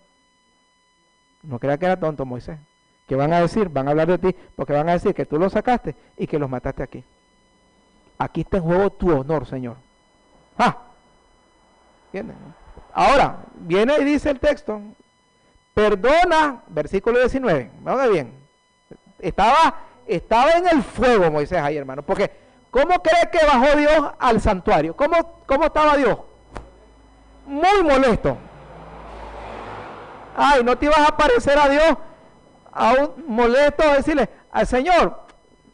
Speaker 2: No crea que era tonto Moisés. ¿Qué van a decir? Van a hablar de ti, porque van a decir que tú los sacaste y que los mataste aquí. Aquí está en juego tu honor, Señor. ¡Ah! ¿Entienden? Ahora, viene y dice el texto, perdona, versículo 19, vamos bien. Estaba en el fuego Moisés ahí, hermano, porque ¿cómo cree que bajó Dios al santuario? ¿Cómo estaba Dios? Muy molesto. Ay, no te ibas a parecer a Dios, a un molesto, a decirle al Señor,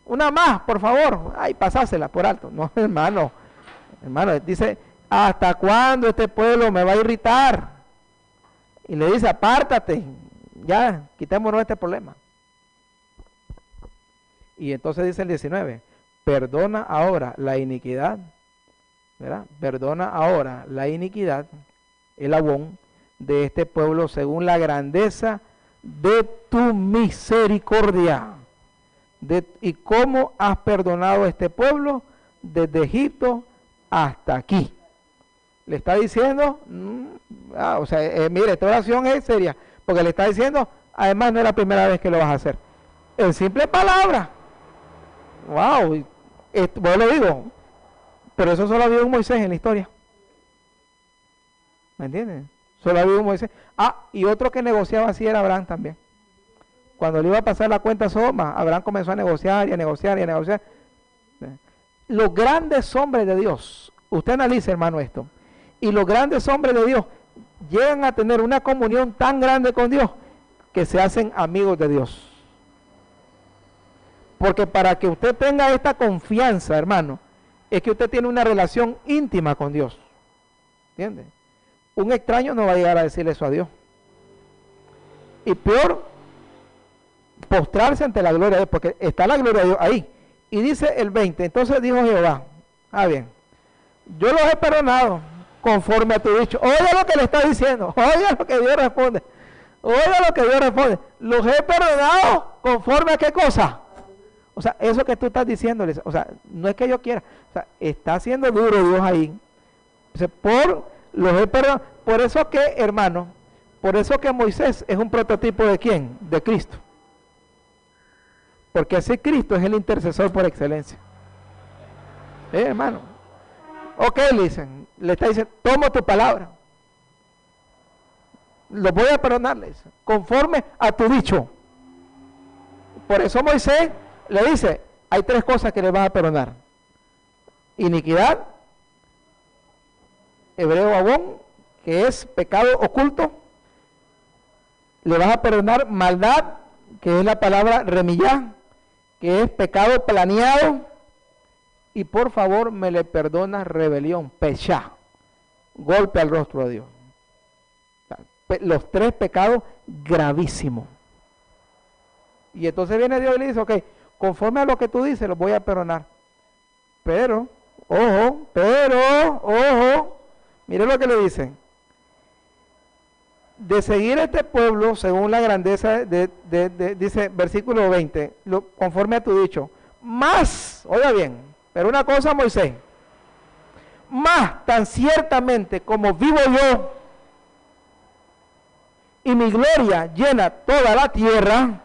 Speaker 2: una más, por favor. Ay, pasásela por alto. No, hermano, dice, ¿hasta cuándo este pueblo me va a irritar? Y le dice, apártate, ya, quitémonos este problema. Y entonces dice el 19, perdona ahora la iniquidad, ¿verdad? Perdona ahora la iniquidad, el abón de este pueblo según la grandeza de tu misericordia. ¿Y cómo has perdonado a este pueblo desde Egipto hasta aquí? Le está diciendo, mire, esta oración es seria, porque le está diciendo, además no es la primera vez que lo vas a hacer. En simple palabra. Wow, bueno, lo digo, pero eso solo había un Moisés en la historia. ¿Me entienden? Solo había un Moisés. Y otro que negociaba así era Abraham también. Cuando le iba a pasar la cuenta a Sodoma, Abraham comenzó a negociar y a negociar y a negociar. Los grandes hombres de Dios, usted analice, hermano, esto, y los grandes hombres de Dios llegan a tener una comunión tan grande con Dios que se hacen amigos de Dios. Porque para que usted tenga esta confianza, hermano, es que usted tiene una relación íntima con Dios. ¿Entiende? Un extraño no va a llegar a decirle eso a Dios. Y peor, postrarse ante la gloria de Dios, porque está la gloria de Dios ahí. Y dice el 20, entonces dijo Jehová, bien, yo los he perdonado conforme a tu dicho. Oiga lo que le está diciendo, oiga lo que Dios responde, oiga lo que Dios responde. Los he perdonado conforme a qué cosa. O sea, eso que tú estás diciéndoles, o sea, no es que yo quiera, o sea, está siendo duro Dios ahí. O sea, los he perdonado. Por eso que, hermano, por eso que Moisés es un prototipo de ¿quién? De Cristo. Porque así Cristo es el intercesor por excelencia. Hermano. Ok, le está diciendo, tomo tu palabra. Lo voy a perdonar, le dice, conforme a tu dicho. Por eso Moisés le dice, hay 3 cosas que le vas a perdonar. Iniquidad, hebreo abón, que es pecado oculto. Le vas a perdonar maldad, que es la palabra remillá, que es pecado planeado. Y por favor me le perdonas rebelión, pechá, golpe al rostro de Dios. Los 3 pecados gravísimos. Y entonces viene Dios y le dice, ok, conforme a lo que tú dices, los voy a perdonar. Pero, ojo, mire lo que le dicen. De seguir este pueblo, según la grandeza, dice versículo 20, conforme a tu dicho, más, oiga bien, pero una cosa, Moisés, más tan ciertamente como vivo yo, y mi gloria llena toda la tierra,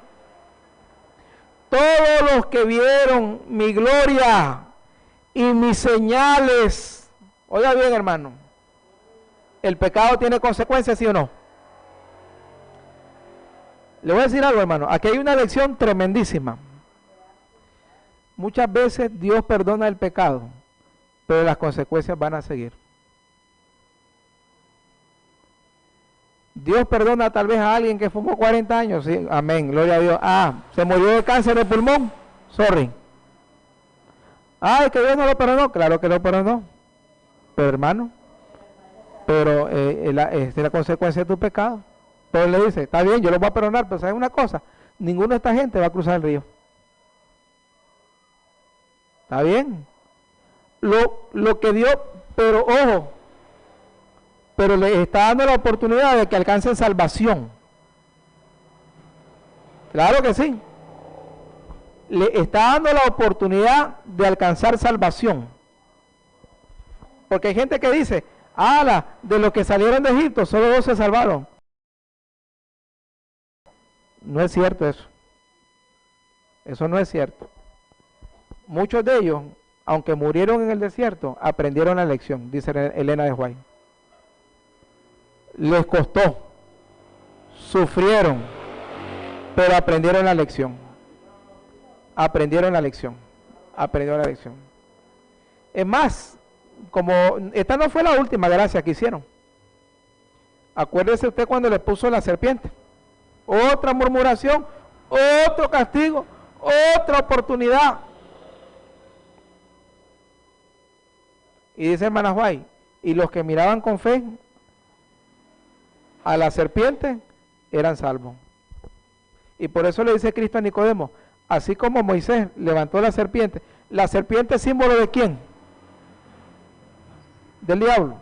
Speaker 2: todos los que vieron mi gloria y mis señales, oiga bien, hermano, ¿el pecado tiene consecuencias, sí o no? Le voy a decir algo, hermano, aquí hay una lección tremendísima. Muchas veces Dios perdona el pecado, pero las consecuencias van a seguir. Dios perdona tal vez a alguien que fumó 40 años, sí, amén, gloria a Dios. Se murió de cáncer de pulmón, sorry. Que Dios no lo perdonó, claro que lo perdonó. Pero hermano, es la consecuencia de tu pecado. Entonces le dice, está bien, yo lo voy a perdonar, pero ¿sabes una cosa? Ninguna de esta gente va a cruzar el río. ¿Está bien? Lo que Dios, pero ojo, pero le está dando la oportunidad de que alcancen salvación. Claro que sí. Le está dando la oportunidad de alcanzar salvación. Porque hay gente que dice, de los que salieron de Egipto, solo 2 se salvaron. No es cierto eso. Eso no es cierto. Muchos de ellos, aunque murieron en el desierto, aprendieron la lección, dice Elena de White. Les costó, sufrieron, pero aprendieron la lección. Aprendieron la lección. Es más, como esta no fue la última gracia que hicieron. Acuérdese usted cuando le puso la serpiente. Otra murmuración, otro castigo, otra oportunidad. Y dice hermana White, y los que miraban con fe a la serpiente eran salvos. Y por eso le dice Cristo a Nicodemo, así como Moisés levantó la serpiente es símbolo de ¿quién? Del diablo.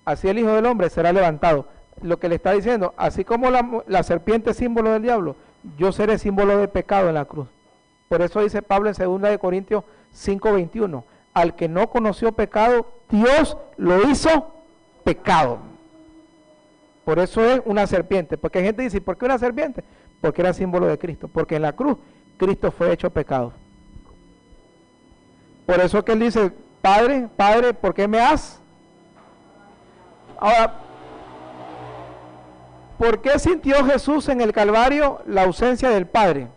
Speaker 2: Así el Hijo del Hombre será levantado. Lo que le está diciendo, así como la serpiente es símbolo del diablo, yo seré símbolo de pecado en la cruz. Por eso dice Pablo en 2 de Corintios 5:21, al que no conoció pecado, Dios lo hizo pecado. Por eso es una serpiente. Porque hay gente que dice, ¿por qué una serpiente? Porque era símbolo de Cristo. Porque en la cruz, Cristo fue hecho pecado. Por eso que él dice, Padre, ¿por qué me has? Ahora, ¿por qué sintió Jesús en el Calvario la ausencia del Padre?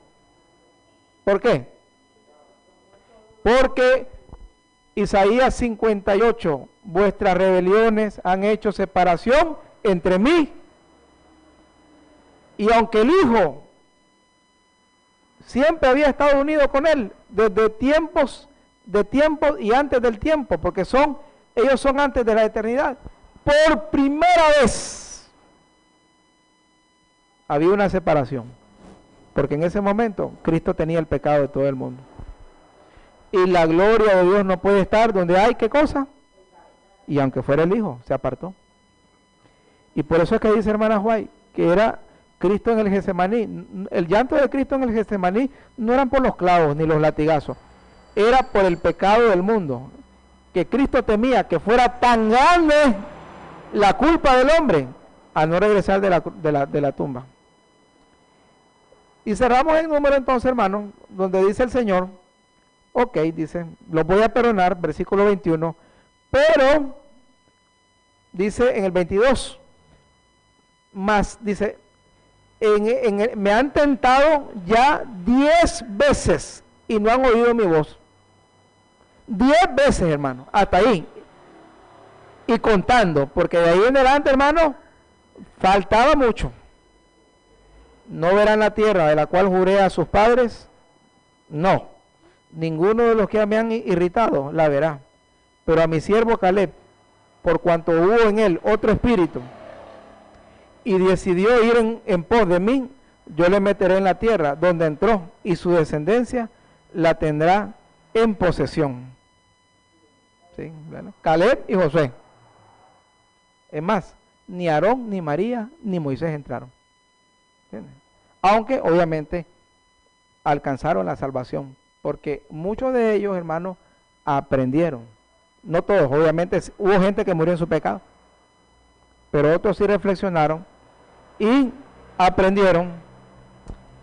Speaker 2: ¿Por qué? Porque Isaías 58, vuestras rebeliones han hecho separación entre mí. Y aunque el Hijo siempre había estado unido con Él, desde tiempos y antes del tiempo, porque ellos son antes de la eternidad. Por primera vez había una separación, porque en ese momento Cristo tenía el pecado de todo el mundo. Y la gloria de Dios no puede estar donde hay, ¿qué cosa? Y aunque fuera el Hijo, se apartó. Y por eso es que dice hermana White, que era Cristo en el Getsemaní. El llanto de Cristo en el Getsemaní no eran por los clavos ni los latigazos, era por el pecado del mundo, que Cristo temía que fuera tan grande la culpa del hombre a no regresar de la tumba. Y cerramos el número entonces, hermanos, donde dice el Señor, ok, dice, los voy a perdonar, versículo 21, pero, dice en el 22, más, dice, me han tentado ya 10 veces y no han oído mi voz. 10 veces, hermano, hasta ahí. Y contando, porque de ahí en adelante, hermano, faltaba mucho. No verán la tierra de la cual juré a sus padres. No, ninguno de los que me han irritado la verá. Pero a mi siervo Caleb, por cuanto hubo en él otro espíritu, y decidió ir en pos de mí, yo le meteré en la tierra donde entró, y su descendencia la tendrá en posesión. ¿Sí? Bueno, Caleb y Josué. Es más, ni Aarón, ni María, ni Moisés entraron. ¿Entiendes? Aunque obviamente alcanzaron la salvación, porque muchos de ellos, hermanos, aprendieron. No todos, obviamente hubo gente que murió en su pecado, pero otros sí reflexionaron y aprendieron.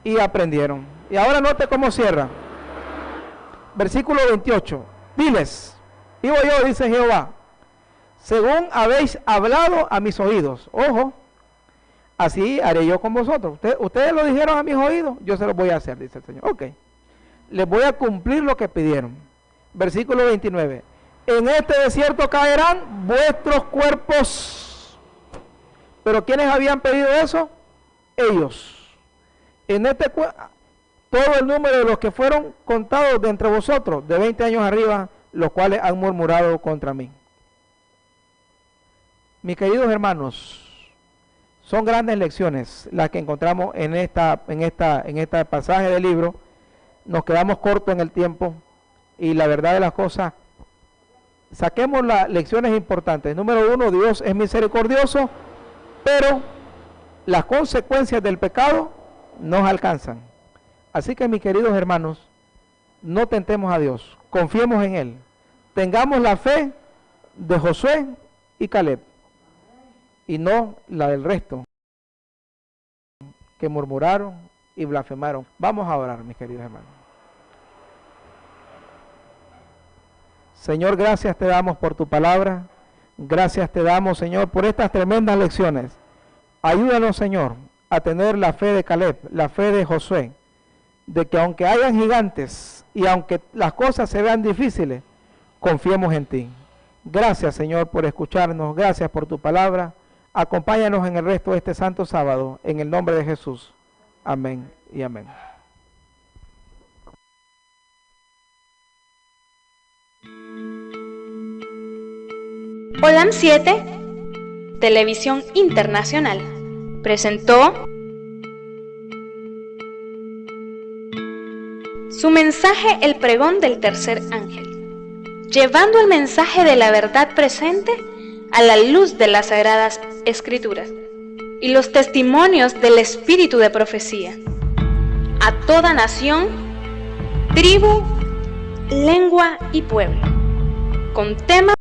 Speaker 2: Y ahora note cómo cierra. Versículo 28. Diles, digo yo, dice Jehová, según habéis hablado a mis oídos. Ojo, así haré yo con vosotros. Ustedes lo dijeron a mis oídos, yo se los voy a hacer, dice el Señor. Ok, les voy a cumplir lo que pidieron. Versículo 29. En este desierto caerán vuestros cuerpos. ¿Pero quiénes habían pedido eso? Ellos. En todo el número de los que fueron contados de entre vosotros, de 20 años arriba, los cuales han murmurado contra mí. Mis queridos hermanos, son grandes lecciones las que encontramos en este pasaje del libro. Nos quedamos cortos en el tiempo y la verdad de las cosas, saquemos las lecciones importantes. Número 1, Dios es misericordioso, pero las consecuencias del pecado nos alcanzan. Así que mis queridos hermanos, no tentemos a Dios, confiemos en Él. Tengamos la fe de Josué y Caleb y no la del resto que murmuraron y blasfemaron. Vamos a orar, mis queridos hermanos. Señor, gracias te damos por tu palabra. Gracias te damos, Señor, por estas tremendas lecciones. Ayúdanos, Señor, a tener la fe de Caleb, la fe de Josué, de que aunque hayan gigantes y aunque las cosas se vean difíciles, confiemos en ti. Gracias, Señor, por escucharnos. Gracias por tu palabra. Acompáñanos en el resto de este santo sábado, en el nombre de Jesús. Amén y amén.
Speaker 1: Olam 7, Televisión Internacional, presentó su mensaje El pregón del tercer ángel, llevando el mensaje de la verdad presente a la luz de las Sagradas Escrituras y los testimonios del espíritu de profecía, a toda nación, tribu, lengua y pueblo, con temas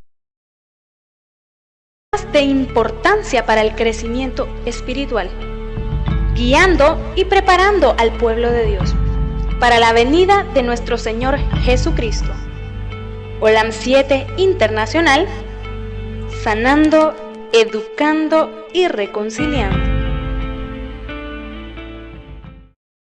Speaker 1: de importancia para el crecimiento espiritual, guiando y preparando al pueblo de Dios para la venida de nuestro Señor Jesucristo. Olam 7 Internacional, sanando, educando y reconciliando.